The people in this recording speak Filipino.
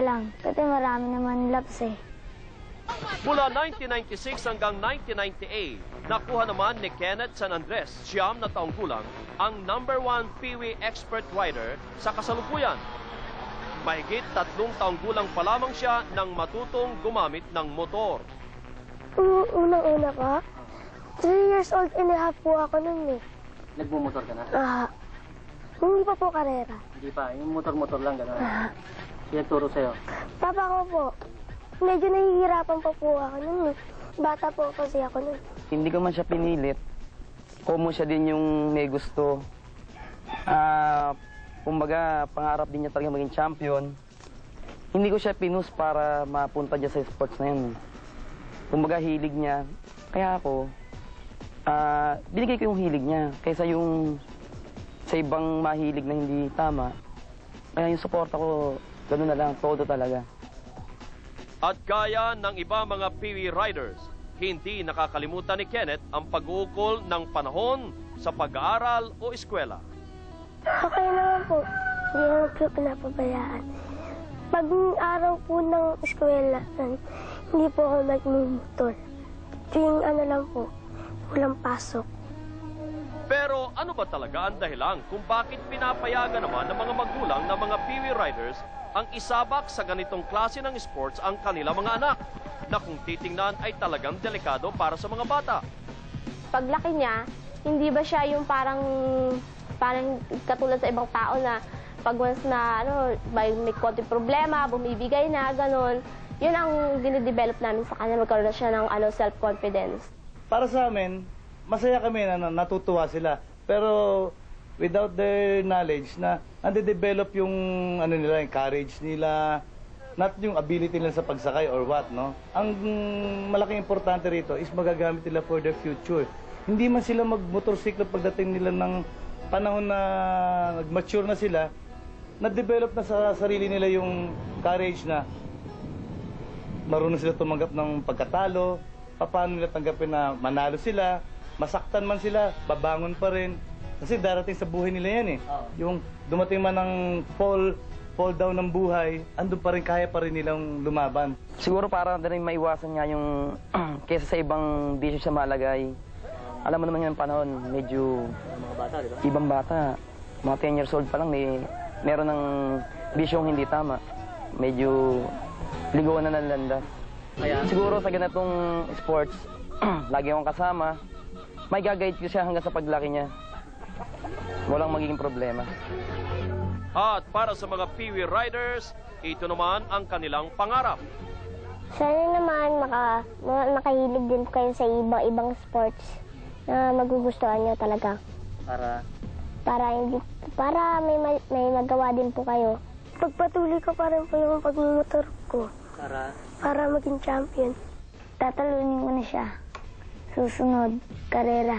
lang. Kasi marami naman laps eh. Mula 1996 hanggang 1998, nakuha naman ni Kenneth San Andres, 9 na taong gulang, ang #1 Peewee Expert Rider sa kasalukuyan. Mahigit 3 taong gulang pa lamang siya nang matutong gumamit ng motor. Unang-una ka, 3 years old and a half po ako nun eh. Nagmumotor ka na? Hindi pa po karera. Hindi pa, yung motor-motor lang gano'n. Sino turo sa'yo? Papa ko po, medyo nahihirapan pa po ako nun eh. Bata po kasi ako nun. Hindi ko man siya pinilit. Komo siya din yung may gusto. Kumbaga, pangarap din niya talaga maging champion. Hindi ko siya pinus para mapunta niya sa sports na yun. Kumbaga, hilig niya. Kaya ako, binigay ko yung hilig niya kaysa yung sa ibang mahilig na hindi tama. Kaya yung suporta ko, gano'n na lang, todo talaga. At gaya ng iba mga Peewee Riders, hindi nakakalimutan ni Kenneth ang pag-uukol ng panahon sa pag-aaral o eskwela. Okay naman po, hindi naman po pinapabayaan. Pag araw po ng eskwela, hindi po ako nagmumotor. Tuwing ano lang po, walang pasok. Pero ano ba talaga ang dahilan kung bakit pinapayagan naman ng mga magulang ng mga Peewee Riders ang isabak sa ganitong klase ng sports ang kanilang mga anak na kung titingnan ay talagang delikado para sa mga bata? Paglaki niya, hindi ba siya yung parang katulad sa ibang tao na pag once na may konting problema, bumibigay na, gano'n. Yun ang dinidevelop namin sa kanya, magkaroon na siya ng self-confidence. Para sa amin, masaya kami na natutuwa sila. Pero without their knowledge na nade-develop yung nila, yung courage nila, not yung ability nila sa pagsakay or what, no? Ang malaking importante rito is magagamit nila for their future. Hindi man sila mag-motorsiklo pagdating nila ng panahon na nag-mature na sila, na-develop na sa sarili nila yung courage na marunong sila tumanggap ng pagkatalo, paano nila tanggapin na manalo sila, masaktan man sila, babangon pa rin. Kasi darating sa buhay nila yan eh. Yung dumating man ng fall down ng buhay, andun pa rin, kaya pa rin nilang lumaban. Siguro para din maiwasan nga yung kesa sa ibang bisyo sa malagay. Alam mo naman yung panahon, medyo Mga bata, di ba? ibang bata. Mga 10 years old pa lang, meron ng bisyong hindi tama. Medyo ligawan na ng landas. Kaya, Siguro sa ganitong sports, lagi akong kasama. May gagayad ko siya hanggang sa paglaki niya. Walang magiging problema. At para sa mga Peewee Riders, ito naman ang kanilang pangarap. Sana naman makahilig din kayo sa ibang sports na magugustuhan nyo talaga. Para may magawa din po kayo. Pagpatuloy ko pa rin po yung pagmumotor ko. Para maging champion. Tatalunin ko na siya. Susunod, karera.